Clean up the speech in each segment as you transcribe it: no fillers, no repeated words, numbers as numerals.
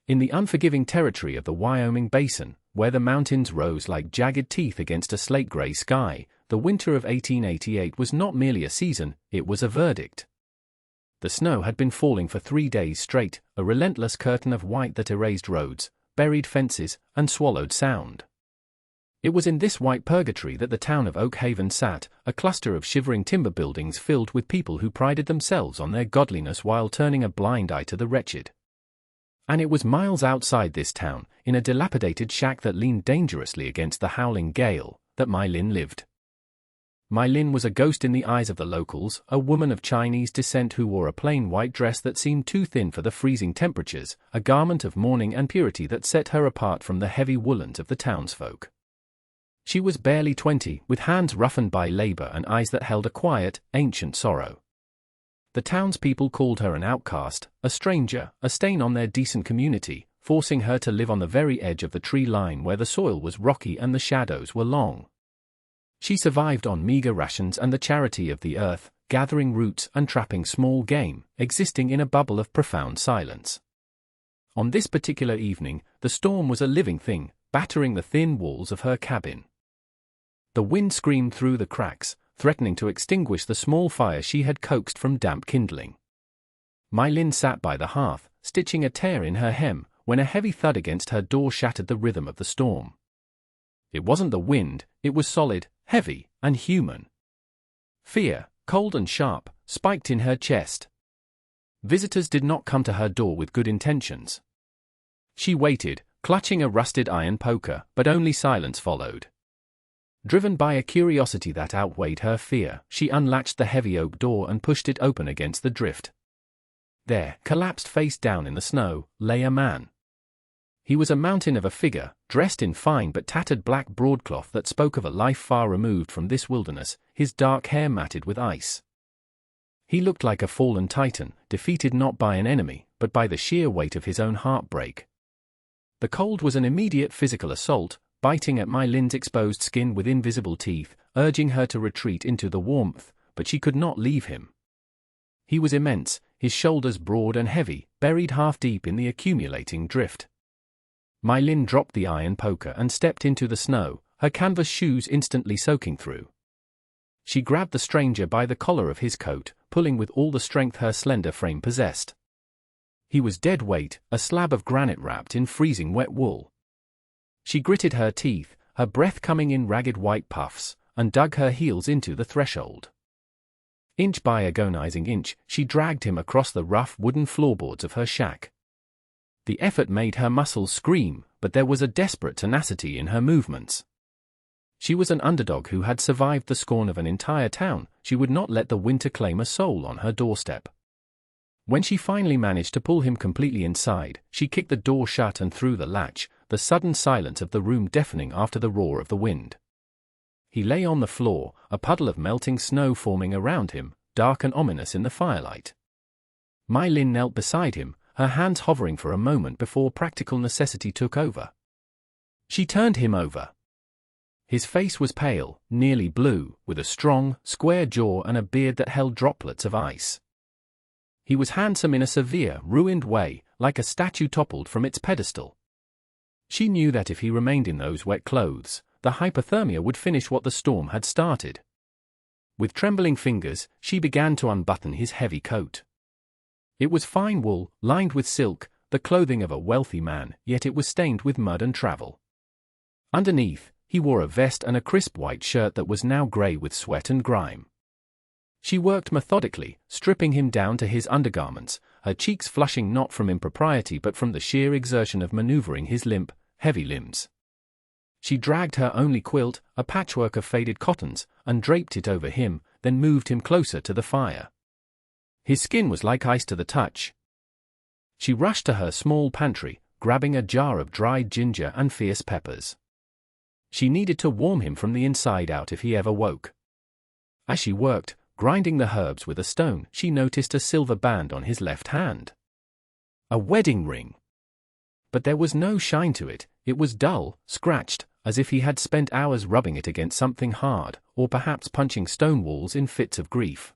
In the unforgiving territory of the Wyoming Basin, where the mountains rose like jagged teeth against a slate-gray sky, the winter of 1888 was not merely a season, it was a verdict. The snow had been falling for 3 days straight, a relentless curtain of white that erased roads, buried fences, and swallowed sound. It was in this white purgatory that the town of Oak Haven sat, a cluster of shivering timber buildings filled with people who prided themselves on their godliness while turning a blind eye to the wretched. And it was miles outside this town, in a dilapidated shack that leaned dangerously against the howling gale, that My Lin lived. My Lin was a ghost in the eyes of the locals, a woman of Chinese descent who wore a plain white dress that seemed too thin for the freezing temperatures, a garment of mourning and purity that set her apart from the heavy woolens of the townsfolk. She was barely 20, with hands roughened by labor and eyes that held a quiet, ancient sorrow. The townspeople called her an outcast, a stranger, a stain on their decent community, forcing her to live on the very edge of the tree line where the soil was rocky and the shadows were long. She survived on meager rations and the charity of the earth, gathering roots and trapping small game, existing in a bubble of profound silence. On this particular evening, the storm was a living thing, battering the thin walls of her cabin. The wind screamed through the cracks, threatening to extinguish the small fire she had coaxed from damp kindling. My Lin sat by the hearth, stitching a tear in her hem, when a heavy thud against her door shattered the rhythm of the storm. It wasn't the wind, it was solid, heavy, and human. Fear, cold and sharp, spiked in her chest. Visitors did not come to her door with good intentions. She waited, clutching a rusted iron poker, but only silence followed. Driven by a curiosity that outweighed her fear, she unlatched the heavy oak door and pushed it open against the drift. There, collapsed face down in the snow, lay a man. He was a mountain of a figure, dressed in fine but tattered black broadcloth that spoke of a life far removed from this wilderness, his dark hair matted with ice. He looked like a fallen titan, defeated not by an enemy, but by the sheer weight of his own heartbreak. The cold was an immediate physical assault, biting at My Lin's exposed skin with invisible teeth, urging her to retreat into the warmth, but she could not leave him. He was immense, his shoulders broad and heavy, buried half-deep in the accumulating drift. My Lin dropped the iron poker and stepped into the snow, her canvas shoes instantly soaking through. She grabbed the stranger by the collar of his coat, pulling with all the strength her slender frame possessed. He was dead weight, a slab of granite wrapped in freezing wet wool. She gritted her teeth, her breath coming in ragged white puffs, and dug her heels into the threshold. Inch by agonizing inch, she dragged him across the rough wooden floorboards of her shack. The effort made her muscles scream, but there was a desperate tenacity in her movements. She was an underdog who had survived the scorn of an entire town. She would not let the winter claim a soul on her doorstep. When she finally managed to pull him completely inside, she kicked the door shut and threw the latch, the sudden silence of the room deafening after the roar of the wind. He lay on the floor, a puddle of melting snow forming around him, dark and ominous in the firelight. My Lin knelt beside him, her hands hovering for a moment before practical necessity took over. She turned him over. His face was pale, nearly blue, with a strong, square jaw and a beard that held droplets of ice. He was handsome in a severe, ruined way, like a statue toppled from its pedestal. She knew that if he remained in those wet clothes, the hypothermia would finish what the storm had started. With trembling fingers, she began to unbutton his heavy coat. It was fine wool, lined with silk, the clothing of a wealthy man, yet it was stained with mud and travel. Underneath, he wore a vest and a crisp white shirt that was now gray with sweat and grime. She worked methodically, stripping him down to his undergarments, her cheeks flushing not from impropriety but from the sheer exertion of maneuvering his limp, heavy limbs. She dragged her only quilt, a patchwork of faded cottons, and draped it over him, then moved him closer to the fire. His skin was like ice to the touch. She rushed to her small pantry, grabbing a jar of dried ginger and fierce peppers. She needed to warm him from the inside out if he ever woke. As she worked, grinding the herbs with a stone, she noticed a silver band on his left hand. A wedding ring. But there was no shine to it, it was dull, scratched, as if he had spent hours rubbing it against something hard, or perhaps punching stone walls in fits of grief.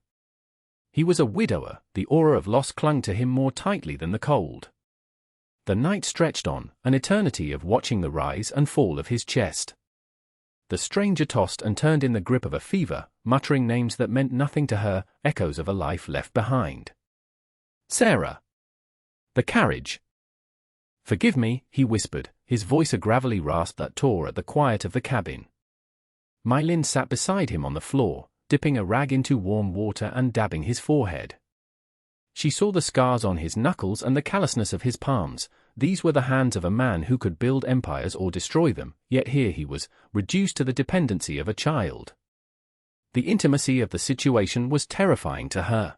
He was a widower, the aura of loss clung to him more tightly than the cold. The night stretched on, an eternity of watching the rise and fall of his chest. The stranger tossed and turned in the grip of a fever, muttering names that meant nothing to her, echoes of a life left behind. Sarah. The carriage. Forgive me, he whispered, his voice a gravelly rasp that tore at the quiet of the cabin. Mylin sat beside him on the floor, dipping a rag into warm water and dabbing his forehead. She saw the scars on his knuckles and the callousness of his palms. These were the hands of a man who could build empires or destroy them, yet here he was, reduced to the dependency of a child. The intimacy of the situation was terrifying to her.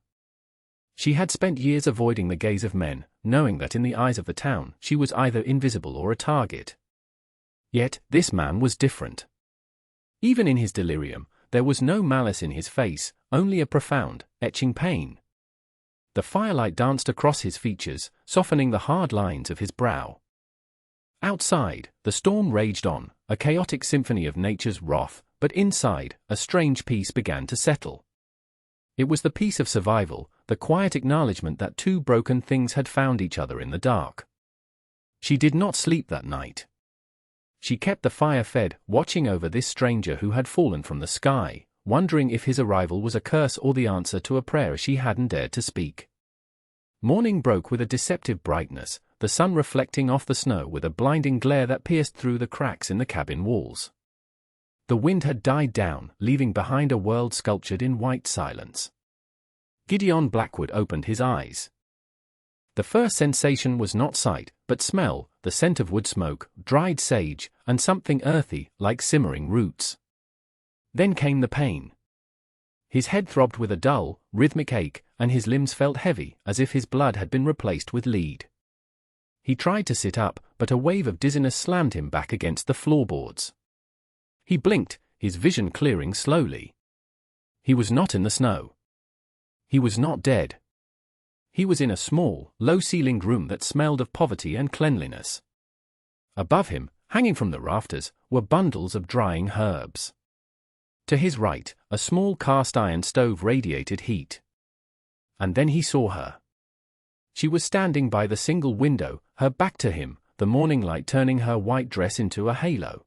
She had spent years avoiding the gaze of men, knowing that in the eyes of the town she was either invisible or a target. Yet, this man was different. Even in his delirium, there was no malice in his face, only a profound, etching pain. The firelight danced across his features, softening the hard lines of his brow. Outside, the storm raged on, a chaotic symphony of nature's wrath, but inside, a strange peace began to settle. It was the peace of survival, the quiet acknowledgement that two broken things had found each other in the dark. She did not sleep that night. She kept the fire fed, watching over this stranger who had fallen from the sky, wondering if his arrival was a curse or the answer to a prayer she hadn't dared to speak. Morning broke with a deceptive brightness, the sun reflecting off the snow with a blinding glare that pierced through the cracks in the cabin walls. The wind had died down, leaving behind a world sculptured in white silence. Gideon Blackwood opened his eyes. The first sensation was not sight, but smell, the scent of wood smoke, dried sage, and something earthy, like simmering roots. Then came the pain. His head throbbed with a dull, rhythmic ache, and his limbs felt heavy, as if his blood had been replaced with lead. He tried to sit up, but a wave of dizziness slammed him back against the floorboards. He blinked, his vision clearing slowly. He was not in the snow. He was not dead. He was in a small, low-ceilinged room that smelled of poverty and cleanliness. Above him, hanging from the rafters, were bundles of drying herbs. To his right, a small cast-iron stove radiated heat. And then he saw her. She was standing by the single window, her back to him, the morning light turning her white dress into a halo.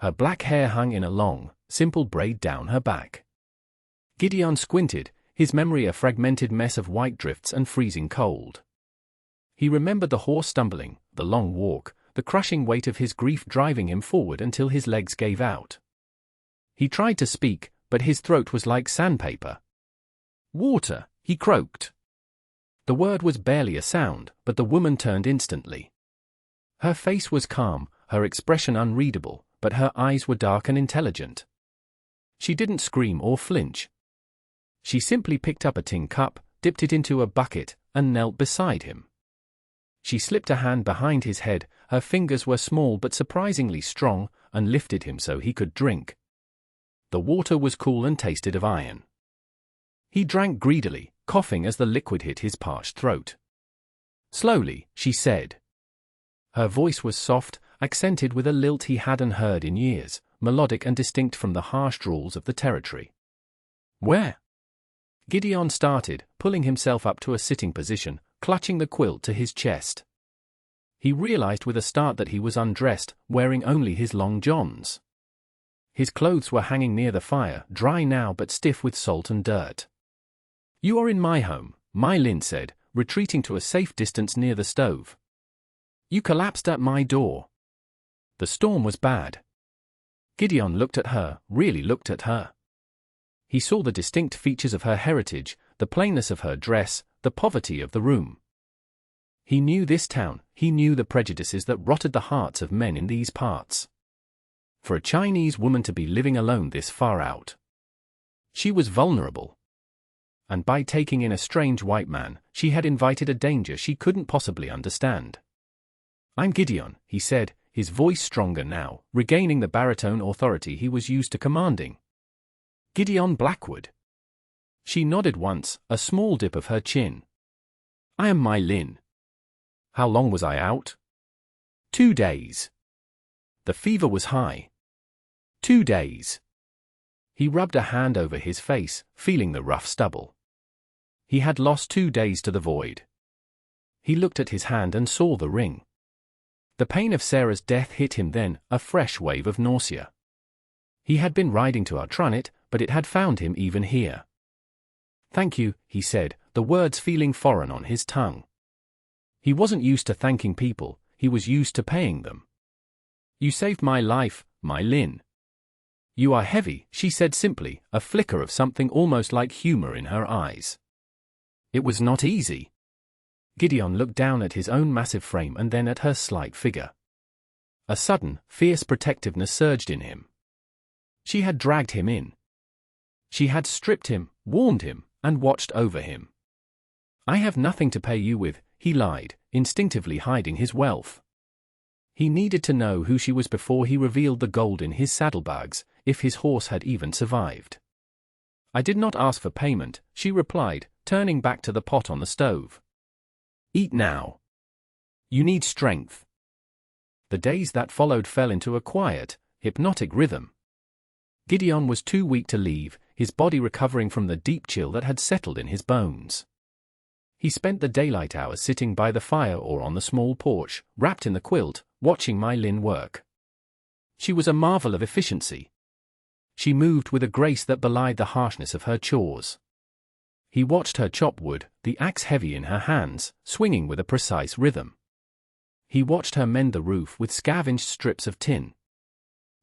Her black hair hung in a long, simple braid down her back. Gideon squinted, his memory a fragmented mess of white drifts and freezing cold. He remembered the horse stumbling, the long walk, the crushing weight of his grief driving him forward until his legs gave out. He tried to speak, but his throat was like sandpaper. "Water," he croaked. The word was barely a sound, but the woman turned instantly. Her face was calm, her expression unreadable, but her eyes were dark and intelligent. She didn't scream or flinch. She simply picked up a tin cup, dipped it into a bucket, and knelt beside him. She slipped a hand behind his head, her fingers were small but surprisingly strong, and lifted him so he could drink. The water was cool and tasted of iron. He drank greedily, coughing as the liquid hit his parched throat. "Slowly," she said. Her voice was soft, accented with a lilt he hadn't heard in years, melodic and distinct from the harsh drawls of the territory. "Where?" Gideon started, pulling himself up to a sitting position, clutching the quilt to his chest. He realized with a start that he was undressed, wearing only his long johns. His clothes were hanging near the fire, dry now but stiff with salt and dirt. "You are in my home," Mylin said, retreating to a safe distance near the stove. "You collapsed at my door." The storm was bad. Gideon looked at her, really looked at her. He saw the distinct features of her heritage, the plainness of her dress, the poverty of the room. He knew this town, he knew the prejudices that rotted the hearts of men in these parts. For a Chinese woman to be living alone this far out. She was vulnerable. And by taking in a strange white man, she had invited a danger she couldn't possibly understand. "I'm Gideon," he said, his voice stronger now, regaining the baritone authority he was used to commanding. "Gideon Blackwood." She nodded once, a small dip of her chin. "I am Mylin." "How long was I out?" 2 days. The fever was high. 2 days. He rubbed a hand over his face, feeling the rough stubble. He had lost 2 days to the void. He looked at his hand and saw the ring. The pain of Sarah's death hit him then, a fresh wave of nausea. He had been riding to outrun it, but it had found him even here. "Thank you," he said, the words feeling foreign on his tongue. He wasn't used to thanking people, he was used to paying them. "You saved my life, my Lynn." "You are heavy," she said simply, a flicker of something almost like humor in her eyes. "It was not easy." Gideon looked down at his own massive frame and then at her slight figure. A sudden, fierce protectiveness surged in him. She had dragged him in. She had stripped him, warmed him, and watched over him. "I have nothing to pay you with," he lied, instinctively hiding his wealth. He needed to know who she was before he revealed the gold in his saddlebags, if his horse had even survived. "I did not ask for payment," she replied, turning back to the pot on the stove. "Eat now. You need strength." The days that followed fell into a quiet, hypnotic rhythm. Gideon was too weak to leave, his body recovering from the deep chill that had settled in his bones. He spent the daylight hours sitting by the fire or on the small porch, wrapped in the quilt, watching My Lynn work. She was a marvel of efficiency. She moved with a grace that belied the harshness of her chores. He watched her chop wood, the axe heavy in her hands, swinging with a precise rhythm. He watched her mend the roof with scavenged strips of tin.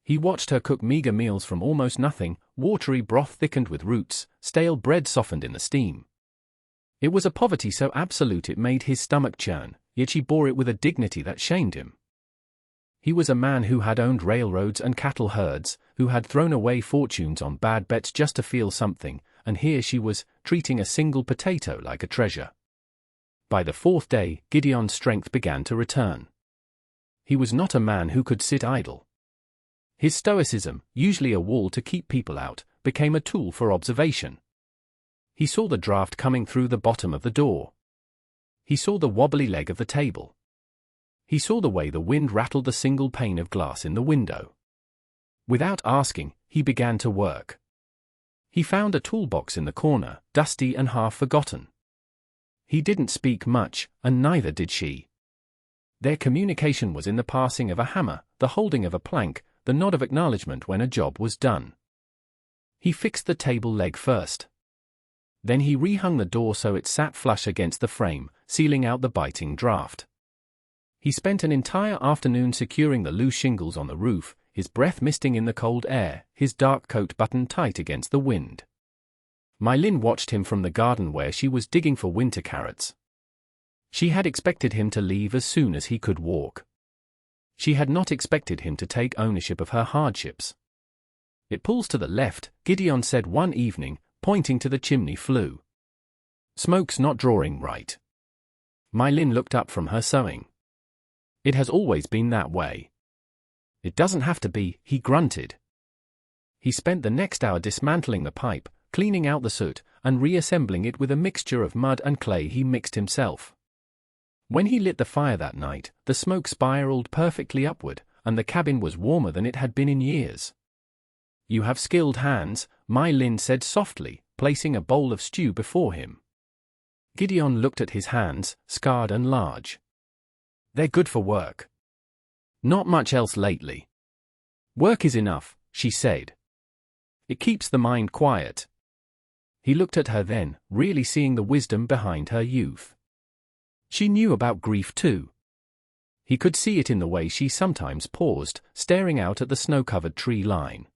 He watched her cook meager meals from almost nothing, watery broth thickened with roots, stale bread softened in the steam. It was a poverty so absolute it made his stomach churn, yet she bore it with a dignity that shamed him. He was a man who had owned railroads and cattle herds, who had thrown away fortunes on bad bets just to feel something, and here she was, treating a single potato like a treasure. By the fourth day, Gideon's strength began to return. He was not a man who could sit idle. His stoicism, usually a wall to keep people out, became a tool for observation. He saw the draft coming through the bottom of the door. He saw the wobbly leg of the table. He saw the way the wind rattled the single pane of glass in the window. Without asking, he began to work. He found a toolbox in the corner, dusty and half forgotten. He didn't speak much, and neither did she. Their communication was in the passing of a hammer, the holding of a plank, the nod of acknowledgement when a job was done. He fixed the table leg first. Then he rehung the door so it sat flush against the frame, sealing out the biting draft. He spent an entire afternoon securing the loose shingles on the roof, his breath misting in the cold air, his dark coat buttoned tight against the wind. My Lynn watched him from the garden where she was digging for winter carrots. She had expected him to leave as soon as he could walk. She had not expected him to take ownership of her hardships. "It pulls to the left," Gideon said one evening, pointing to the chimney flue. "Smoke's not drawing right." My Lynn looked up from her sewing. "It has always been that way." "It doesn't have to be," he grunted. He spent the next hour dismantling the pipe, cleaning out the soot, and reassembling it with a mixture of mud and clay he mixed himself. When he lit the fire that night, the smoke spiraled perfectly upward, and the cabin was warmer than it had been in years. "You have skilled hands," My Lynn said softly, placing a bowl of stew before him. Gideon looked at his hands, scarred and large. "They're good for work." "Not much else lately." "Work is enough," she said. "It keeps the mind quiet." He looked at her then, really seeing the wisdom behind her youth. She knew about grief too. He could see it in the way she sometimes paused, staring out at the snow-covered tree line.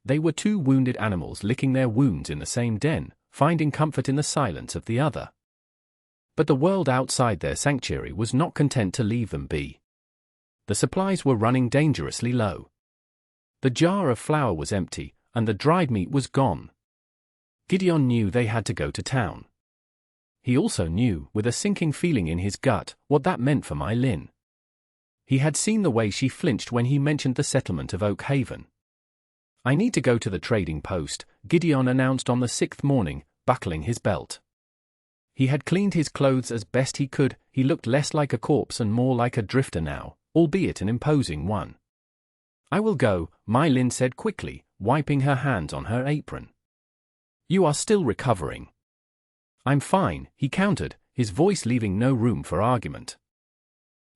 They were two wounded animals licking their wounds in the same den, finding comfort in the silence of the other. But the world outside their sanctuary was not content to leave them be. The supplies were running dangerously low. The jar of flour was empty, and the dried meat was gone. Gideon knew they had to go to town. He also knew, with a sinking feeling in his gut, what that meant for My Lynn. He had seen the way she flinched when he mentioned the settlement of Oak Haven. "I need to go to the trading post," Gideon announced on the 6th morning, buckling his belt. He had cleaned his clothes as best he could, he looked less like a corpse and more like a drifter now, albeit an imposing one. "I will go," My Lynn said quickly, wiping her hands on her apron. "You are still recovering." "I'm fine," he countered, his voice leaving no room for argument.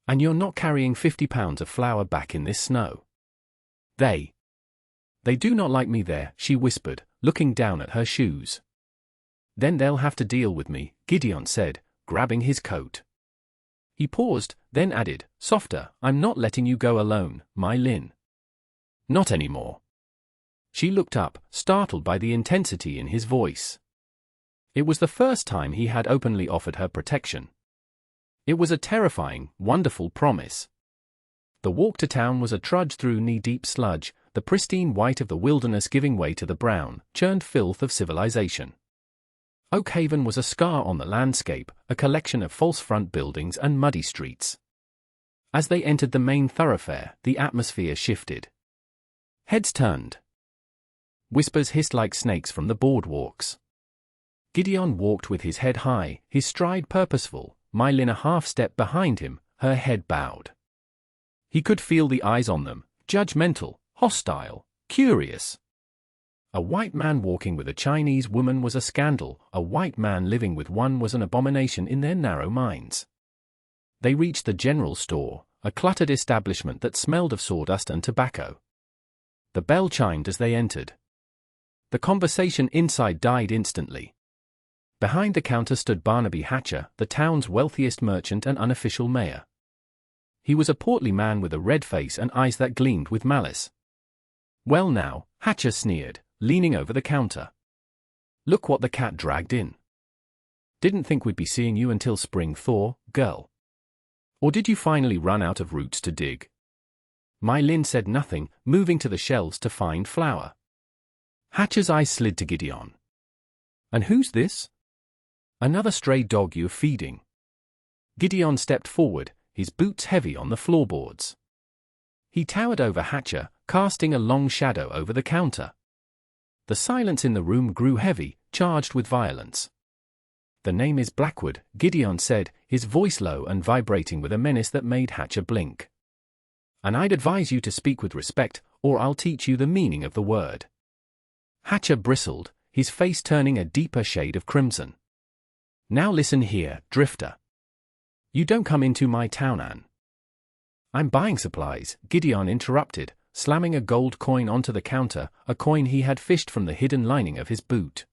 "And you're not carrying 50 pounds of flour back in this snow." They do not like me there," she whispered, looking down at her shoes. "Then they'll have to deal with me," Gideon said, grabbing his coat. He paused, then added, softer, "I'm not letting you go alone, my Lynn. Not anymore." She looked up, startled by the intensity in his voice. It was the first time he had openly offered her protection. It was a terrifying, wonderful promise. The walk to town was a trudge through knee-deep sludge, the pristine white of the wilderness giving way to the brown, churned filth of civilization. Oak Haven was a scar on the landscape, a collection of false front buildings and muddy streets. As they entered the main thoroughfare, the atmosphere shifted. Heads turned. Whispers hissed like snakes from the boardwalks. Gideon walked with his head high, his stride purposeful, my Lynn a half-step behind him, her head bowed. He could feel the eyes on them, judgmental, hostile, curious. A white man walking with a Chinese woman was a scandal, a white man living with one was an abomination in their narrow minds. They reached the general store, a cluttered establishment that smelled of sawdust and tobacco. The bell chimed as they entered. The conversation inside died instantly. Behind the counter stood Barnaby Hatcher, the town's wealthiest merchant and unofficial mayor. He was a portly man with a red face and eyes that gleamed with malice. "Well now," Hatcher sneered, leaning over the counter. "Look what the cat dragged in. Didn't think we'd be seeing you until spring thaw, girl. Or did you finally run out of roots to dig?" My Lynn said nothing, moving to the shelves to find flour. Hatcher's eyes slid to Gideon. "And who's this?" "Another stray dog you're feeding." Gideon stepped forward, his boots heavy on the floorboards. He towered over Hatcher, casting a long shadow over the counter. The silence in the room grew heavy, charged with violence. "The name is Blackwood," Gideon said, his voice low and vibrating with a menace that made Hatcher blink. "And I'd advise you to speak with respect, or I'll teach you the meaning of the word." Hatcher bristled, his face turning a deeper shade of crimson. "Now listen here, drifter. You don't come into my town, Ann." "I'm buying supplies," Gideon interrupted, slamming a gold coin onto the counter, a coin he had fished from the hidden lining of his boot.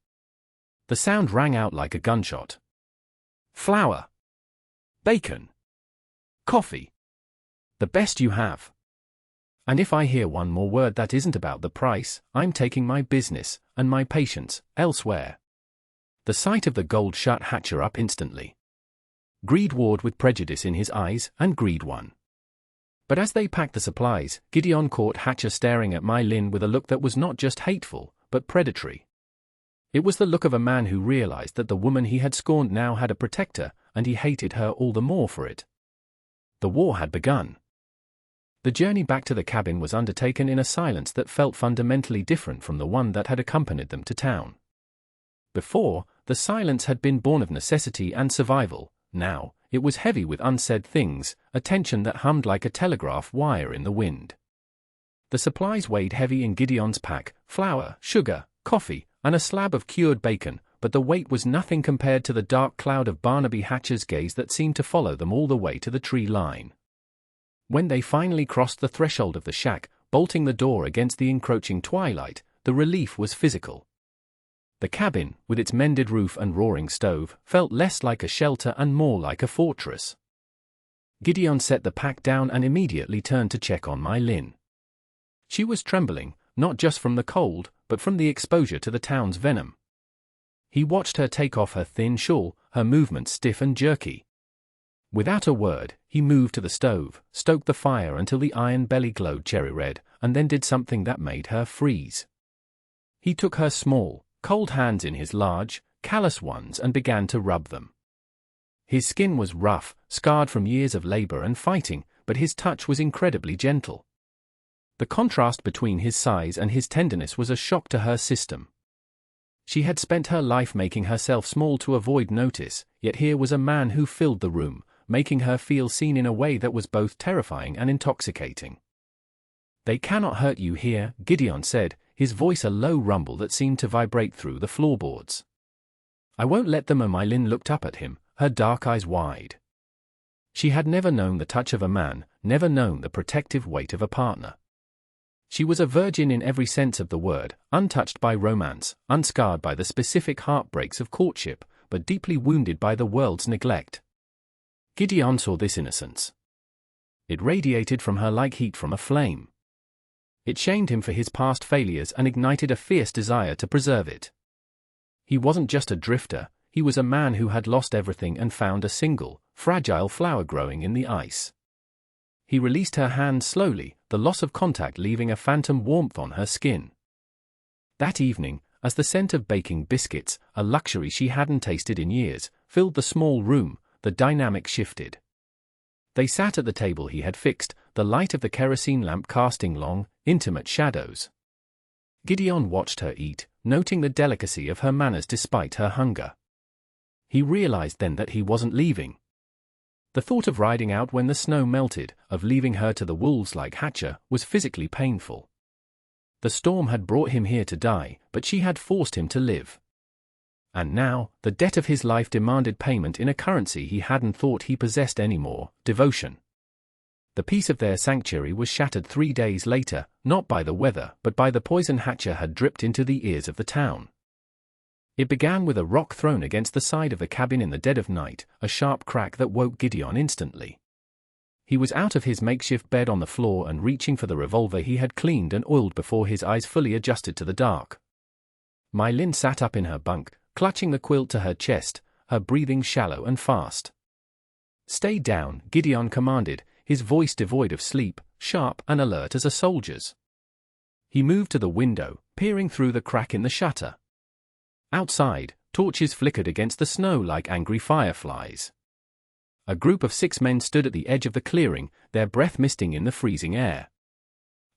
The sound rang out like a gunshot. "Flour. Bacon. Coffee. The best you have. And if I hear one more word that isn't about the price, I'm taking my business, and my patience, elsewhere." The sight of the gold shut Hatcher up instantly. Greed warred with prejudice in his eyes, and greed won. But as they packed the supplies, Gideon caught Hatcher staring at my Lynn with a look that was not just hateful, but predatory. It was the look of a man who realized that the woman he had scorned now had a protector, and he hated her all the more for it. The war had begun. The journey back to the cabin was undertaken in a silence that felt fundamentally different from the one that had accompanied them to town. Before, the silence had been born of necessity and survival. Now, it was heavy with unsaid things, a tension that hummed like a telegraph wire in the wind. The supplies weighed heavy in Gideon's pack, flour, sugar, coffee, and a slab of cured bacon, but the weight was nothing compared to the dark cloud of Barnaby Hatcher's gaze that seemed to follow them all the way to the tree line. When they finally crossed the threshold of the shack, bolting the door against the encroaching twilight, the relief was physical. The cabin, with its mended roof and roaring stove, felt less like a shelter and more like a fortress. Gideon set the pack down and immediately turned to check on my Lynn. She was trembling, not just from the cold, but from the exposure to the town's venom. He watched her take off her thin shawl, her movements stiff and jerky. Without a word, he moved to the stove, stoked the fire until the iron belly glowed cherry red, and then did something that made her freeze. He took her small, cold hands in his large, callous ones and began to rub them. His skin was rough, scarred from years of labor and fighting, but his touch was incredibly gentle. The contrast between his size and his tenderness was a shock to her system. She had spent her life making herself small to avoid notice, yet here was a man who filled the room, making her feel seen in a way that was both terrifying and intoxicating. "They cannot hurt you here," Gideon said, his voice a low rumble that seemed to vibrate through the floorboards. "I won't let them." My Lynn looked up at him, her dark eyes wide. She had never known the touch of a man, never known the protective weight of a partner. She was a virgin in every sense of the word, untouched by romance, unscarred by the specific heartbreaks of courtship, but deeply wounded by the world's neglect. Gideon saw this innocence. It radiated from her like heat from a flame. It shamed him for his past failures and ignited a fierce desire to preserve it. He wasn't just a drifter, he was a man who had lost everything and found a single, fragile flower growing in the ice. He released her hand slowly, the loss of contact leaving a phantom warmth on her skin. That evening, as the scent of baking biscuits, a luxury she hadn't tasted in years, filled the small room, the dynamic shifted. They sat at the table he had fixed, the light of the kerosene lamp casting long, intimate shadows. Gideon watched her eat, noting the delicacy of her manners despite her hunger. He realized then that he wasn't leaving. The thought of riding out when the snow melted, of leaving her to the wolves like Hatcher, was physically painful. The storm had brought him here to die, but she had forced him to live. And now, the debt of his life demanded payment in a currency he hadn't thought he possessed anymore: devotion. The peace of their sanctuary was shattered 3 days later, not by the weather, but by the poison Hatcher had dripped into the ears of the town. It began with a rock thrown against the side of the cabin in the dead of night, a sharp crack that woke Gideon instantly. He was out of his makeshift bed on the floor and reaching for the revolver he had cleaned and oiled before his eyes fully adjusted to the dark. My Lin sat up in her bunk, clutching the quilt to her chest, her breathing shallow and fast. "Stay down," Gideon commanded, his voice devoid of sleep, sharp and alert as a soldier's. He moved to the window, peering through the crack in the shutter. Outside, torches flickered against the snow like angry fireflies. A group of 6 men stood at the edge of the clearing, their breath misting in the freezing air.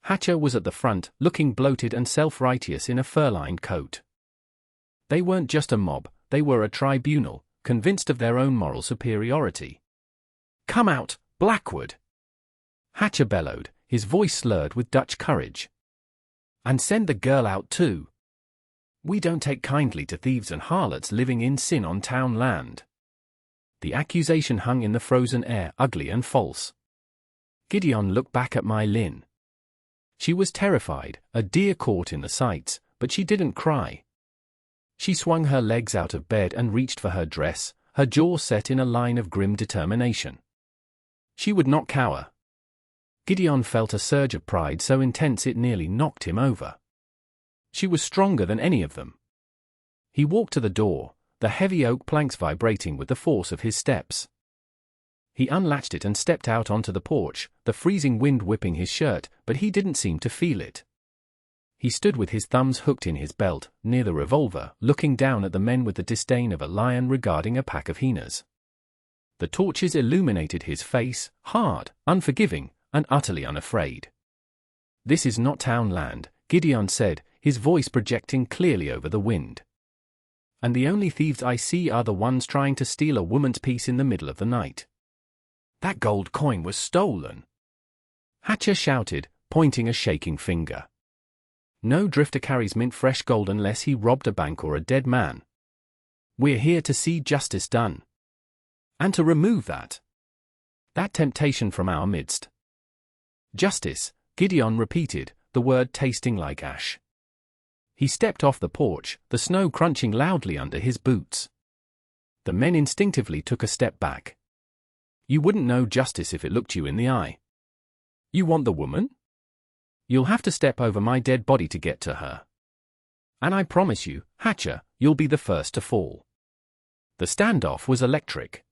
Hatcher was at the front, looking bloated and self-righteous in a fur-lined coat. They weren't just a mob, they were a tribunal, convinced of their own moral superiority. "Come out, Blackwood!" Hatcher bellowed, his voice slurred with Dutch courage. "And send the girl out too. We don't take kindly to thieves and harlots living in sin on town land." The accusation hung in the frozen air, ugly and false. Gideon looked back at my Lin. She was terrified, a deer caught in the sights, but she didn't cry. She swung her legs out of bed and reached for her dress, her jaw set in a line of grim determination. She would not cower. Gideon felt a surge of pride so intense it nearly knocked him over. She was stronger than any of them. He walked to the door, the heavy oak planks vibrating with the force of his steps. He unlatched it and stepped out onto the porch, the freezing wind whipping his shirt, but he didn't seem to feel it. He stood with his thumbs hooked in his belt, near the revolver, looking down at the men with the disdain of a lion regarding a pack of hyenas. The torches illuminated his face, hard, unforgiving, and utterly unafraid. "This is not town land," Gideon said, his voice projecting clearly over the wind. "And the only thieves I see are the ones trying to steal a woman's peace in the middle of the night." "That gold coin was stolen!" Hatcher shouted, pointing a shaking finger. "No drifter carries mint-fresh gold unless he robbed a bank or a dead man. We're here to see justice done. And to remove that temptation from our midst." "Justice," Gideon repeated, the word tasting like ash. He stepped off the porch, the snow crunching loudly under his boots. The men instinctively took a step back. "You wouldn't know justice if it looked you in the eye." "You want the woman? You'll have to step over my dead body to get to her. And I promise you, Hatcher, you'll be the first to fall." The standoff was electric.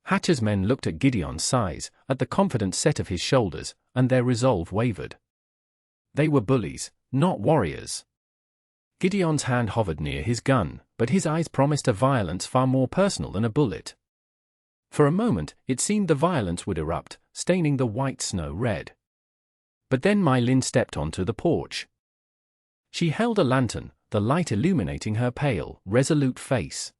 Hatcher's men looked at Gideon's size, at the confident set of his shoulders, and their resolve wavered. They were bullies, not warriors. Gideon's hand hovered near his gun, but his eyes promised a violence far more personal than a bullet. For a moment, it seemed the violence would erupt, staining the white snow red. But then My Lin stepped onto the porch. She held a lantern, the light illuminating her pale, resolute face.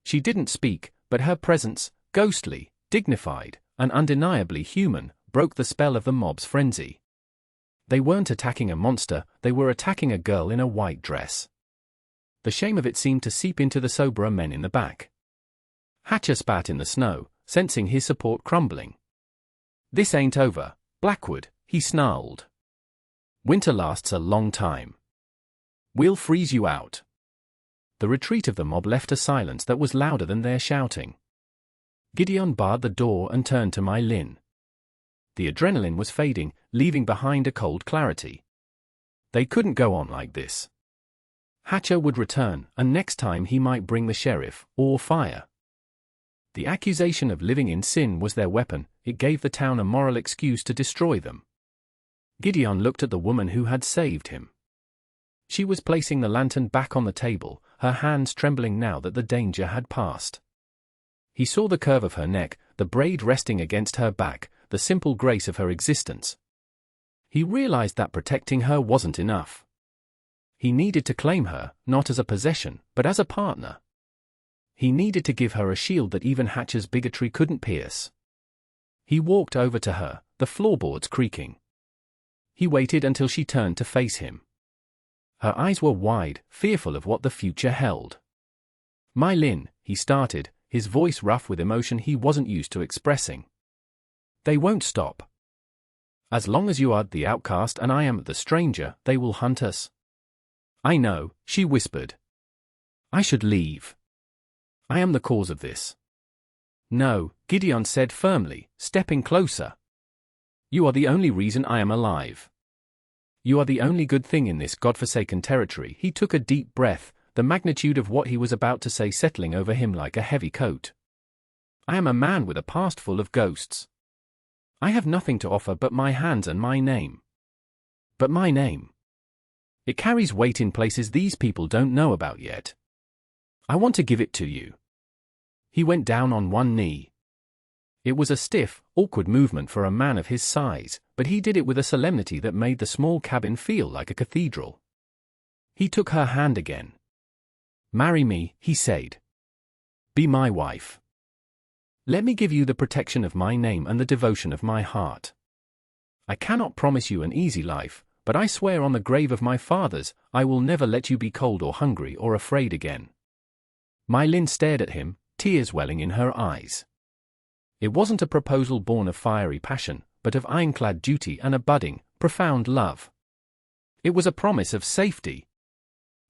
She didn't speak, but her presence, ghostly, dignified, and undeniably human, broke the spell of the mob's frenzy. They weren't attacking a monster, they were attacking a girl in a white dress. The shame of it seemed to seep into the soberer men in the back. Hatcher spat in the snow, sensing his support crumbling. "This ain't over, Blackwood," he snarled. "Winter lasts a long time. We'll freeze you out." The retreat of the mob left a silence that was louder than their shouting. Gideon barred the door and turned to My Lin. The adrenaline was fading, leaving behind a cold clarity. They couldn't go on like this. Hatcher would return, and next time he might bring the sheriff, or fire. The accusation of living in sin was their weapon. It gave the town a moral excuse to destroy them. Gideon looked at the woman who had saved him. She was placing the lantern back on the table, her hands trembling now that the danger had passed. He saw the curve of her neck, the braid resting against her back, the simple grace of her existence. He realized that protecting her wasn't enough. He needed to claim her, not as a possession, but as a partner. He needed to give her a shield that even Hatcher's bigotry couldn't pierce. He walked over to her, the floorboards creaking. He waited until she turned to face him. Her eyes were wide, fearful of what the future held. "My Lin," he started, his voice rough with emotion he wasn't used to expressing. "They won't stop. As long as you are the outcast and I am the stranger, they will hunt us." "I know," she whispered. "I should leave. I am the cause of this." "No," Gideon said firmly, stepping closer. "You are the only reason I am alive. You are the only good thing in this godforsaken territory." He took a deep breath, the magnitude of what he was about to say settling over him like a heavy coat. "I am a man with a past full of ghosts. I have nothing to offer but my hands and my name. But my name, it carries weight in places these people don't know about yet. I want to give it to you." He went down on one knee. It was a stiff, awkward movement for a man of his size, but he did it with a solemnity that made the small cabin feel like a cathedral. He took her hand again. "Marry me," he said. "Be my wife. Let me give you the protection of my name and the devotion of my heart. I cannot promise you an easy life, but I swear on the grave of my fathers, I will never let you be cold or hungry or afraid again." My Lin stared at him, tears welling in her eyes. It wasn't a proposal born of fiery passion, but of ironclad duty and a budding, profound love. It was a promise of safety.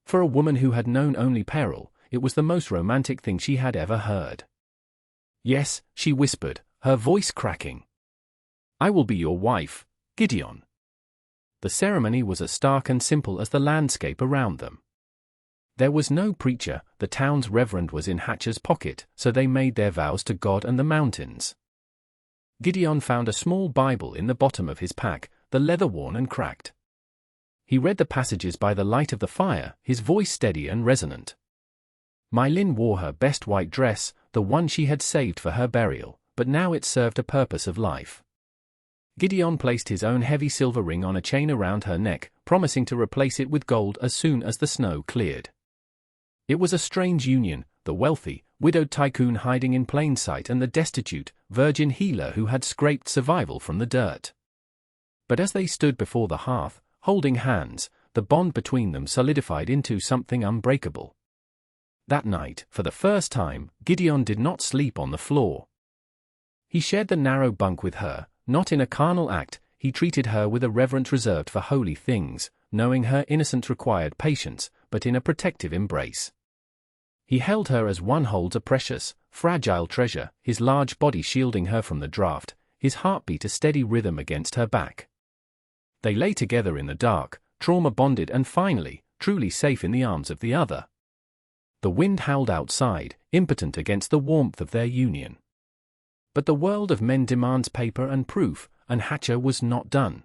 For a woman who had known only peril, it was the most romantic thing she had ever heard. "Yes," she whispered, her voice cracking. "I will be your wife, Gideon." The ceremony was as stark and simple as the landscape around them. There was no preacher, the town's reverend was in Hatcher's pocket, so they made their vows to God and the mountains. Gideon found a small Bible in the bottom of his pack, the leather worn and cracked. He read the passages by the light of the fire, his voice steady and resonant. My Lin wore her best white dress, the one she had saved for her burial, but now it served a purpose of life. Gideon placed his own heavy silver ring on a chain around her neck, promising to replace it with gold as soon as the snow cleared. It was a strange union, the wealthy, widowed tycoon hiding in plain sight and the destitute, virgin healer who had scraped survival from the dirt. But as they stood before the hearth, holding hands, the bond between them solidified into something unbreakable. That night, for the first time, Gideon did not sleep on the floor. He shared the narrow bunk with her, not in a carnal act. He treated her with a reverence reserved for holy things, knowing her innocence required patience, but in a protective embrace. He held her as one holds a precious, fragile treasure, his large body shielding her from the draft, his heartbeat a steady rhythm against her back. They lay together in the dark, trauma-bonded and finally, truly safe in the arms of the other. The wind howled outside, impotent against the warmth of their union. But the world of men demands paper and proof, and Hatcher was not done.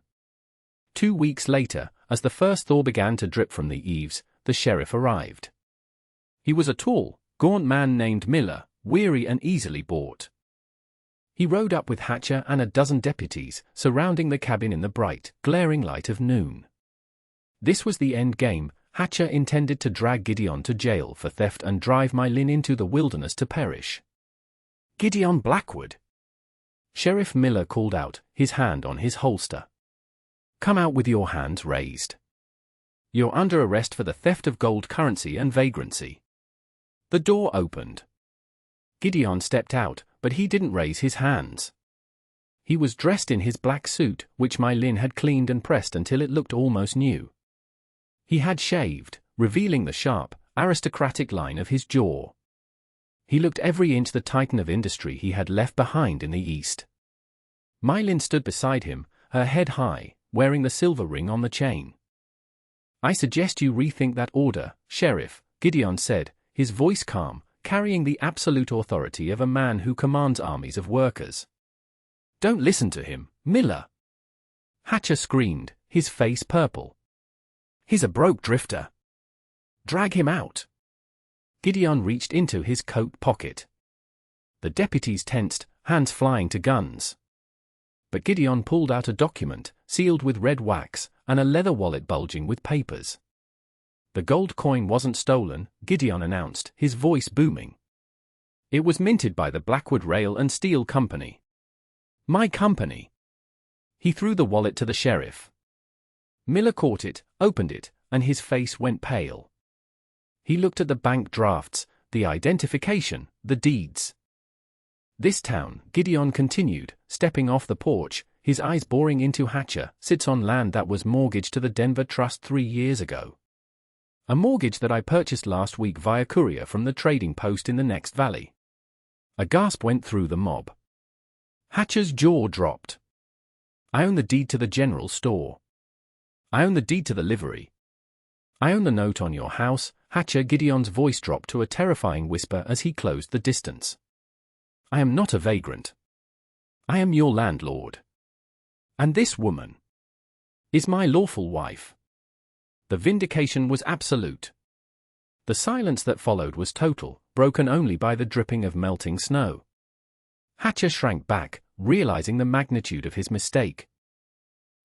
2 weeks later, as the first thaw began to drip from the eaves, the sheriff arrived. He was a tall, gaunt man named Miller, weary and easily bored. He rode up with Hatcher and a dozen deputies, surrounding the cabin in the bright, glaring light of noon. This was the end game. Hatcher intended to drag Gideon to jail for theft and drive My Lin into the wilderness to perish. "Gideon Blackwood!" Sheriff Miller called out, his hand on his holster. "Come out with your hands raised. You're under arrest for the theft of gold currency and vagrancy." The door opened. Gideon stepped out, but he didn't raise his hands. He was dressed in his black suit, which my Lin had cleaned and pressed until it looked almost new. He had shaved, revealing the sharp, aristocratic line of his jaw. He looked every inch the titan of industry he had left behind in the East. My Lin stood beside him, her head high, wearing the silver ring on the chain. "I suggest you rethink that order, Sheriff," Gideon said, his voice calm, carrying the absolute authority of a man who commands armies of workers. "Don't listen to him, Miller." Hatcher screamed, his face purple. "He's a broke drifter. Drag him out." Gideon reached into his coat pocket. The deputies tensed, hands flying to guns. But Gideon pulled out a document, sealed with red wax, and a leather wallet bulging with papers. "The gold coin wasn't stolen," Gideon announced, his voice booming. "It was minted by the Blackwood Rail and Steel Company. My company." He threw the wallet to the sheriff. Miller caught it, opened it, and his face went pale. He looked at the bank drafts, the identification, the deeds. "This town," Gideon continued, stepping off the porch, his eyes boring into Hatcher, "sits on land that was mortgaged to the Denver Trust 3 years ago. A mortgage that I purchased last week via courier from the trading post in the next valley." A gasp went through the mob. Hatcher's jaw dropped. "I own the deed to the general store. I own the deed to the livery. I own the note on your house." Hatcher Gideon's voice dropped to a terrifying whisper as he closed the distance. "I am not a vagrant. I am your landlord. And this woman is my lawful wife." The vindication was absolute. The silence that followed was total, broken only by the dripping of melting snow. Hatcher shrank back, realizing the magnitude of his mistake.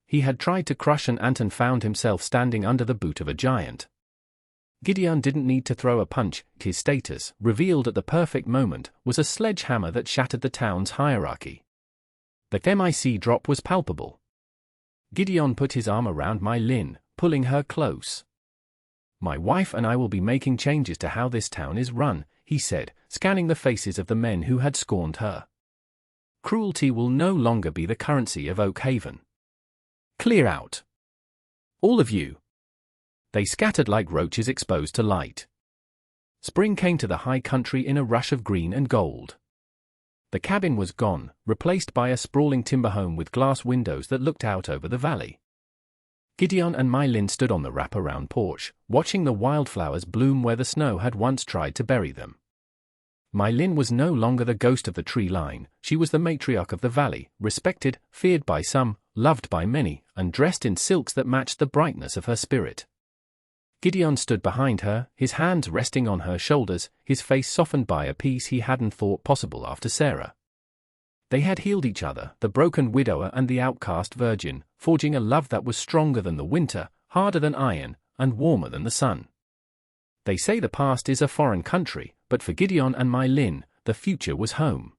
He had tried to crush an ant and found himself standing under the boot of a giant. Gideon didn't need to throw a punch. His status, revealed at the perfect moment, was a sledgehammer that shattered the town's hierarchy. The MIC drop was palpable. Gideon put his arm around my Lin, pulling her close. "My wife and I will be making changes to how this town is run," he said, scanning the faces of the men who had scorned her. "Cruelty will no longer be the currency of Oak Haven. Clear out. All of you." They scattered like roaches exposed to light. Spring came to the high country in a rush of green and gold. The cabin was gone, replaced by a sprawling timber home with glass windows that looked out over the valley. Gideon and my Lin stood on the wrap-around porch, watching the wildflowers bloom where the snow had once tried to bury them. My Lin was no longer the ghost of the tree line. She was the matriarch of the valley, respected, feared by some, loved by many, and dressed in silks that matched the brightness of her spirit. Gideon stood behind her, his hands resting on her shoulders, his face softened by a peace he hadn't thought possible after Sarah. They had healed each other, the broken widower and the outcast virgin, forging a love that was stronger than the winter, harder than iron, and warmer than the sun. They say the past is a foreign country, but for Gideon and my Lin, the future was home.